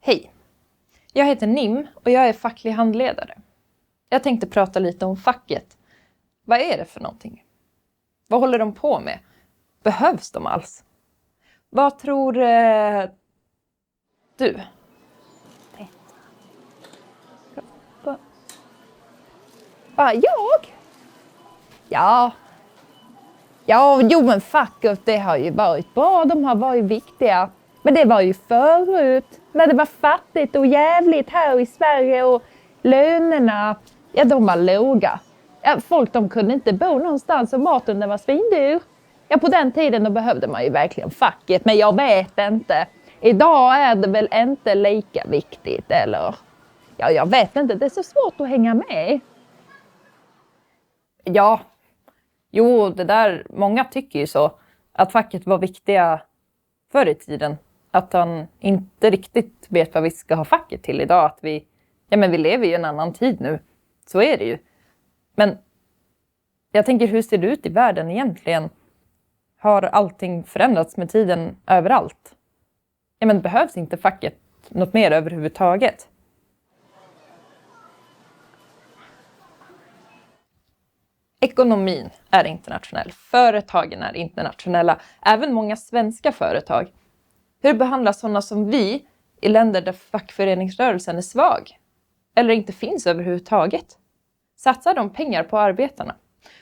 Hej, jag heter Nim och jag är facklig handledare. Jag tänkte prata lite om facket. Vad är det för någonting? Vad håller de på med? Behövs de alls? Vad tror du? Jag? Jo, men facket, det har ju varit bra. De har varit viktiga. Men det var ju förut, när det var fattigt och jävligt här i Sverige och lönerna, de var låga. Folk, de kunde inte bo någonstans och maten, den var svindyr. På den tiden då behövde man ju verkligen facket, men jag vet inte. Idag är det väl inte lika viktigt, eller? Jag vet inte, det är så svårt att hänga med. Det där, många tycker ju så, att facket var viktiga förr i tiden. Att han inte riktigt vet vad vi ska ha facket till idag. Att vi lever i en annan tid nu. Så är det ju. Men jag tänker, hur ser det ut i världen egentligen? Har allting förändrats med tiden överallt? Behövs inte facket något mer överhuvudtaget? Ekonomin är internationell. Företagen är internationella. Även många svenska företag. Hur behandlas sådana som vi i länder där fackföreningsrörelsen är svag? Eller inte finns överhuvudtaget? Satsar de pengar på arbetarna?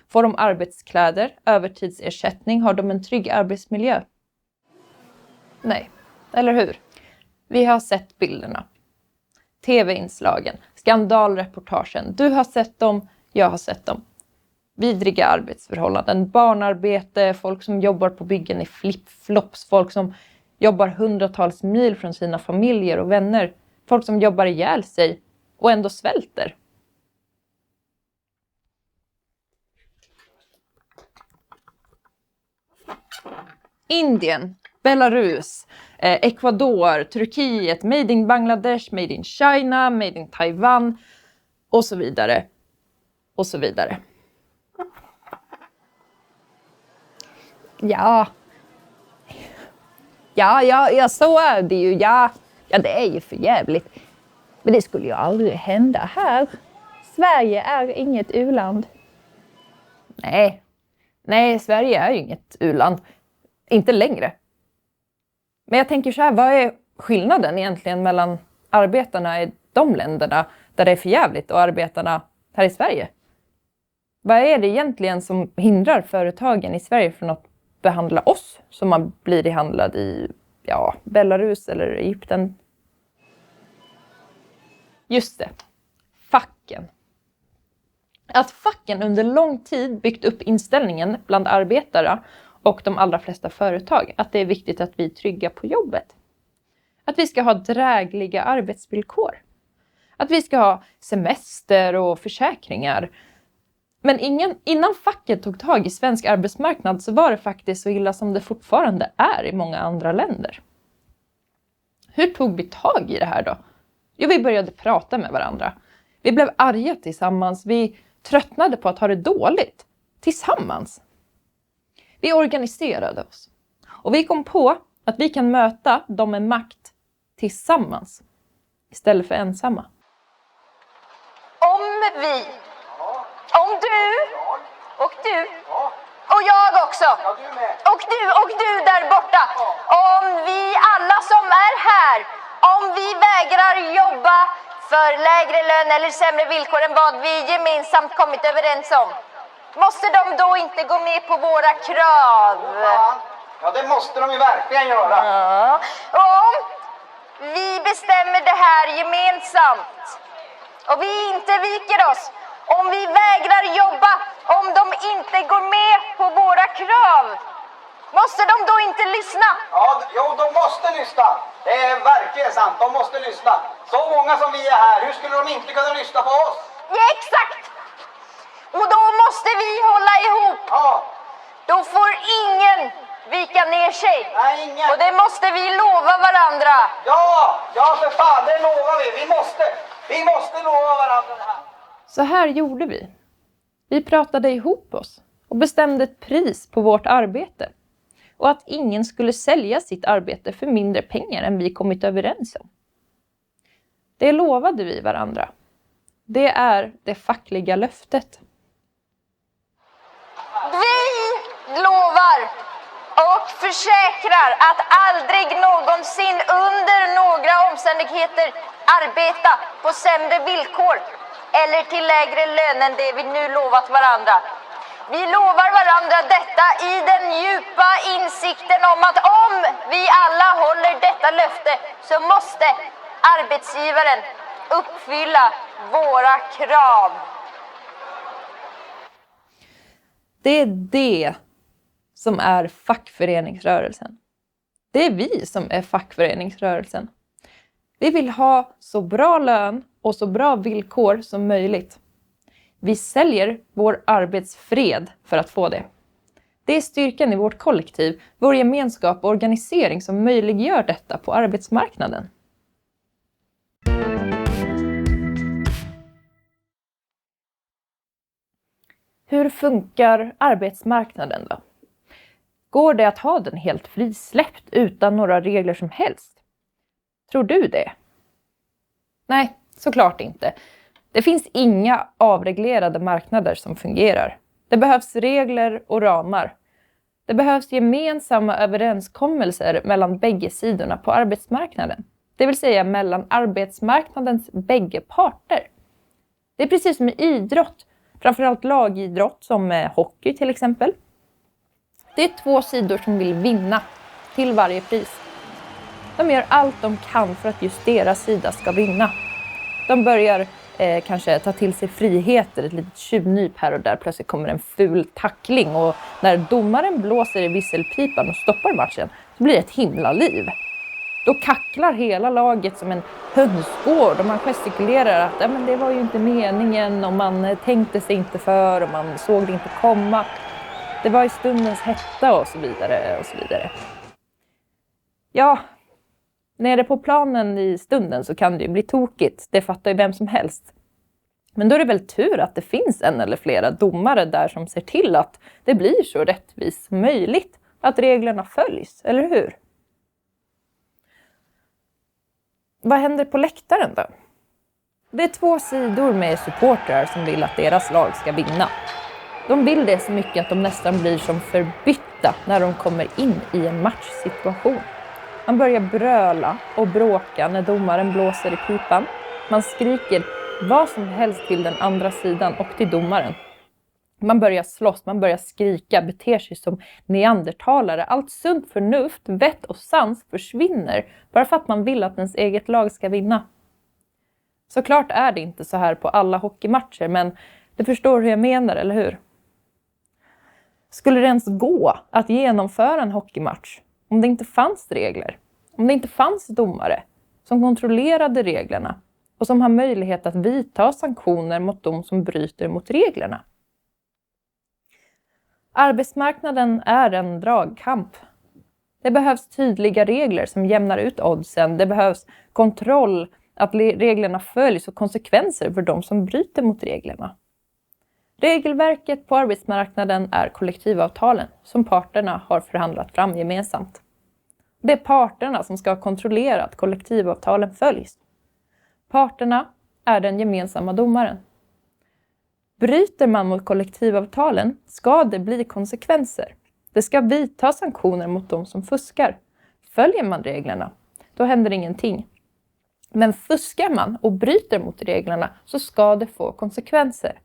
Får de arbetskläder, övertidsersättning? Har de en trygg arbetsmiljö? Nej, eller hur? Vi har sett bilderna. TV-inslagen, skandalreportagen. Du har sett dem, jag har sett dem. Vidriga arbetsförhållanden, barnarbete, folk som jobbar på byggen i flip-flops, folk som jobbar hundratals mil från sina familjer och vänner, folk som jobbar ihjäl sig och ändå svälter. Indien, Belarus, Ecuador, Turkiet, Made in Bangladesh, Made in China, Made in Taiwan och så vidare. Och så vidare. Ja, så är det ju. Ja, det är ju för jävligt. Men det skulle ju aldrig hända här. Sverige är inget u-land. Nej, Sverige är ju inget u-land. Inte längre. Men jag tänker så här, vad är skillnaden egentligen mellan arbetarna i de länderna där det är för jävligt och arbetarna här i Sverige? Vad är det egentligen som hindrar företagen i Sverige från att behandla oss som man blir behandlad i Belarus eller Egypten? Just det, facken. Att facken under lång tid byggt upp inställningen bland arbetare och de allra flesta företag att det är viktigt att vi är trygga på jobbet. Att vi ska ha drägliga arbetsvillkor. Att vi ska ha semester och försäkringar. Men innan facket tog tag i svensk arbetsmarknad så var det faktiskt så illa som det fortfarande är i många andra länder. Hur tog vi tag i det här då? Vi började prata med varandra. Vi blev arga tillsammans. Vi tröttnade på att ha det dåligt tillsammans. Vi organiserade oss. Och vi kom på att vi kan möta dem med makt tillsammans istället för ensamma. Om du och jag också och du där borta, om vi alla som är här, om vi vägrar jobba för lägre lön eller sämre villkor än vad vi gemensamt kommit överens om, måste de då inte gå med på våra krav? Ja, det måste de ju verkligen göra. Ja. Om vi bestämmer det här gemensamt och vi inte viker oss, om vi vägrar jobba, om de inte går med på våra krav, måste de då inte lyssna? Ja, de måste lyssna. Det är verkligen sant, de måste lyssna. Så många som vi är här, hur skulle de inte kunna lyssna på oss? Ja, exakt! Och då måste vi hålla ihop. Ja. Då får ingen vika ner sig. Nej, ingen. Och det måste vi lova varandra. Ja, för fan, det lovar vi. Vi måste lova varandra det här. Så här gjorde vi. Vi pratade ihop oss och bestämde ett pris på vårt arbete. Och att ingen skulle sälja sitt arbete för mindre pengar än vi kommit överens om. Det lovade vi varandra. Det är det fackliga löftet. Vi lovar och försäkrar att aldrig någonsin under några omständigheter arbeta på sämre villkor eller till lägre lön än det vi nu lovat varandra. Vi lovar varandra detta i den djupa insikten om att om vi alla håller detta löfte så måste arbetsgivaren uppfylla våra krav. Det är det som är fackföreningsrörelsen. Det är vi som är fackföreningsrörelsen. Vi vill ha så bra lön och så bra villkor som möjligt. Vi säljer vår arbetsfred för att få det. Det är styrkan i vårt kollektiv, vår gemenskap och organisering som möjliggör detta på arbetsmarknaden. Hur funkar arbetsmarknaden då? Går det att ha den helt frisläppt utan några regler som helst? Tror du det? Nej, såklart inte. Det finns inga avreglerade marknader som fungerar. Det behövs regler och ramar. Det behövs gemensamma överenskommelser mellan bägge sidorna på arbetsmarknaden. Det vill säga mellan arbetsmarknadens bägge parter. Det är precis som i idrott, framförallt lagidrott som hockey till exempel. Det är två sidor som vill vinna till varje pris. De gör allt de kan för att just deras sida ska vinna. De börjar kanske ta till sig friheter, ett litet tjuvnyp här och där. Plötsligt kommer en ful tackling och när domaren blåser i visselpipan och stoppar matchen så blir det ett himla liv. Då kacklar hela laget som en hönsgård och man gestikulerar att men det var ju inte meningen och man tänkte sig inte för och man såg det inte komma. Det var i stundens hetta och så vidare och så vidare. Ja, nere på planen i stunden så kan det ju bli tokigt. Det fattar ju vem som helst. Men då är det väl tur att det finns en eller flera domare där som ser till att det blir så rättvist som möjligt. Att reglerna följs, eller hur? Vad händer på läktaren då? Det är två sidor med supportrar som vill att deras lag ska vinna. De vill det så mycket att de nästan blir som förbytta när de kommer in i en matchsituation. Man börjar bröla och bråka när domaren blåser i pipan. Man skriker vad som helst till den andra sidan och till domaren. Man börjar slåss, man börjar skrika, beter sig som neandertalare. Allt sunt förnuft, vett och sans försvinner bara för att man vill att ens eget lag ska vinna. Såklart är det inte så här på alla hockeymatcher, men du förstår hur jag menar, eller hur? Skulle det ens gå att genomföra en hockeymatch om det inte fanns regler? Om det inte fanns domare som kontrollerade reglerna och som har möjlighet att vidta sanktioner mot de som bryter mot reglerna? Arbetsmarknaden är en dragkamp. Det behövs tydliga regler som jämnar ut oddsen. Det behövs kontroll, att reglerna följs och konsekvenser för de som bryter mot reglerna. Regelverket på arbetsmarknaden är kollektivavtalen som parterna har förhandlat fram gemensamt. Det är parterna som ska kontrollera att kollektivavtalen följs. Parterna är den gemensamma domaren. Bryter man mot kollektivavtalen ska det bli konsekvenser. Det ska vidta sanktioner mot de som fuskar. Följer man reglerna, då händer ingenting. Men fuskar man och bryter mot reglerna så ska det få konsekvenser.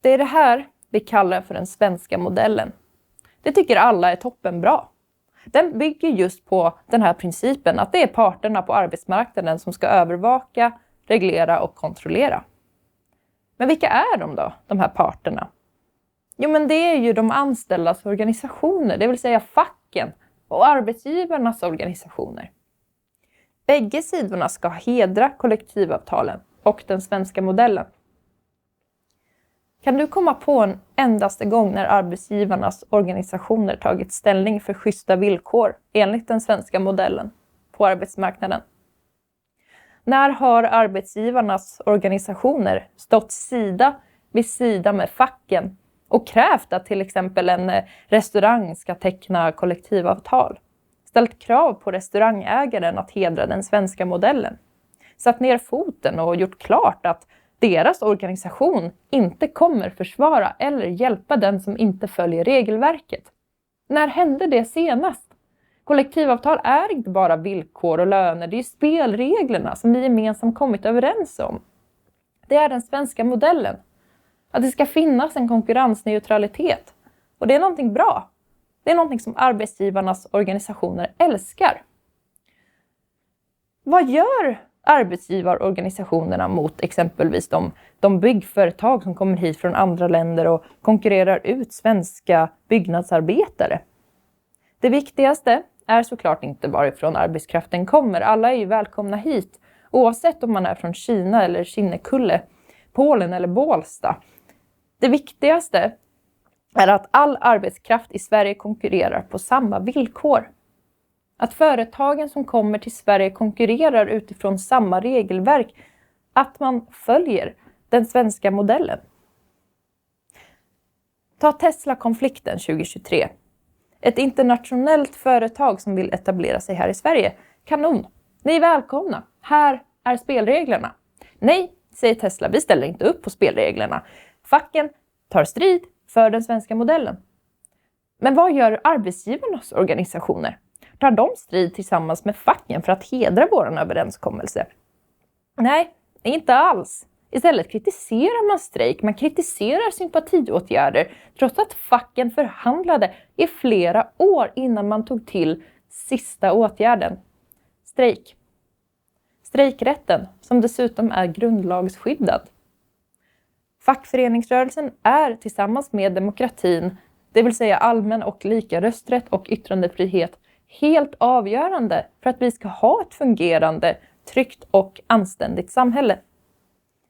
Det är det här vi kallar för den svenska modellen. Det tycker alla är toppenbra. Den bygger just på den här principen att det är parterna på arbetsmarknaden som ska övervaka, reglera och kontrollera. Men vilka är de då, de här parterna? Jo, men det är ju de anställdas organisationer, det vill säga facken och arbetsgivarnas organisationer. Bägge sidorna ska hedra kollektivavtalen och den svenska modellen. Kan du komma på en endaste gång när arbetsgivarnas organisationer tagit ställning för schyssta villkor enligt den svenska modellen på arbetsmarknaden? När har arbetsgivarnas organisationer stått sida vid sida med facken och krävt att till exempel en restaurang ska teckna kollektivavtal? Ställt krav på restaurangägaren att hedra den svenska modellen? satt ner foten och gjort klart att deras organisation inte kommer försvara eller hjälpa den som inte följer regelverket. När hände det senast? Kollektivavtal är inte bara villkor och löner, det är spelreglerna som vi gemensamt kommit överens om. Det är den svenska modellen. Att det ska finnas en konkurrensneutralitet. Och det är någonting bra. Det är någonting som arbetsgivarnas organisationer älskar. Vad gör arbetsgivarorganisationerna mot exempelvis de byggföretag som kommer hit från andra länder och konkurrerar ut svenska byggnadsarbetare? Det viktigaste är såklart inte varifrån arbetskraften kommer. Alla är ju välkomna hit, oavsett om man är från Kina eller Kinnekulle, Polen eller Bålsta. Det viktigaste är att all arbetskraft i Sverige konkurrerar på samma villkor. Att företagen som kommer till Sverige konkurrerar utifrån samma regelverk. Att man följer den svenska modellen. Ta Tesla-konflikten 2023. Ett internationellt företag som vill etablera sig här i Sverige. Kanon! Ni är välkomna. Här är spelreglerna. Nej, säger Tesla, vi ställer inte upp på spelreglerna. Facken tar strid för den svenska modellen. Men vad gör arbetsgivarnas organisationer? Tar de strid tillsammans med facken för att hedra vår överenskommelse? Nej, inte alls. Istället kritiserar man strejk, man kritiserar sympatiåtgärder trots att facken förhandlade i flera år innan man tog till sista åtgärden. Strejk. Strejkrätten, som dessutom är grundlagsskyddad. Fackföreningsrörelsen är tillsammans med demokratin, det vill säga allmän och lika rösträtt och yttrandefrihet, helt avgörande för att vi ska ha ett fungerande, tryggt och anständigt samhälle.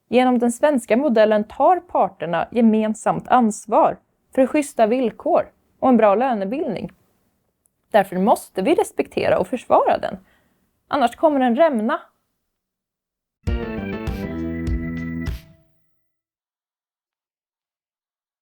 Genom den svenska modellen tar parterna gemensamt ansvar för schyssta villkor och en bra lönebildning. Därför måste vi respektera och försvara den. Annars kommer den rämna